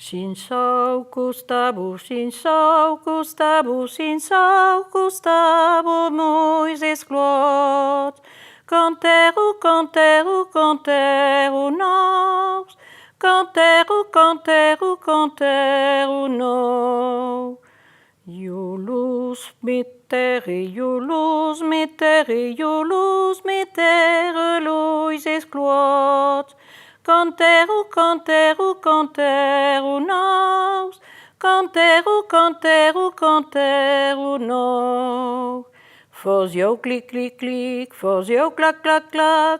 Sinsau, Gustavo, Gustavo, Moïse Claude. Canteru nós. Canteru nós. Iulus mitere, Luises Claude. Canteru nós. Canteru nós. Fazia o clic, fazia o clac,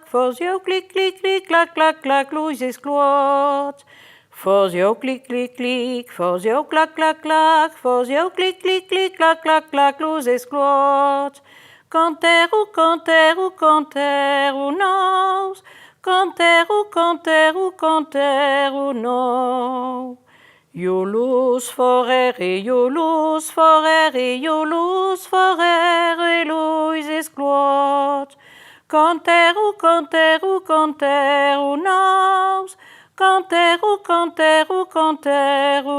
fazia o clic, clac, Luises Claude. Fazia o clic, fazia o clac, fazia o clic, clac, Luises Claude. Canteru nós. Canteru nós. Iulus forere, Luises Claude. Canteru nós. Canteru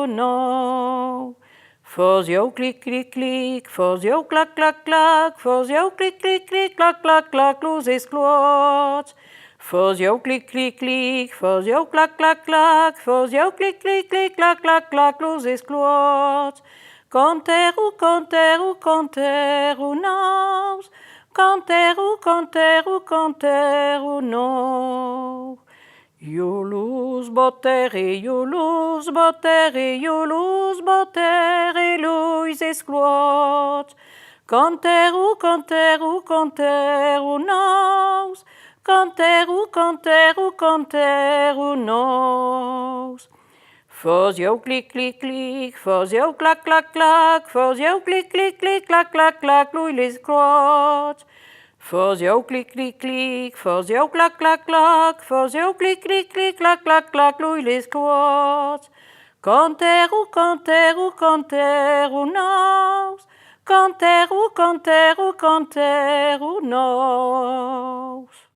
nós. Fazia o clic, fazia o clac, fazia o clic, clac, Luises Claude. Fazia o clic, fazia o clac, fazia o clic, clac, Luises Claude. Canteru nós. Canteru nós. Iulus botere, Luises Claude. Canteru nós. Canteru nós. Fazia o clic, fazia o clac, fazia o clic, clac, Luises Claude. Fazia o clic, fazia o clac, fazia o clic, clac, Luises Claude. Canteru nós. Canteru nós.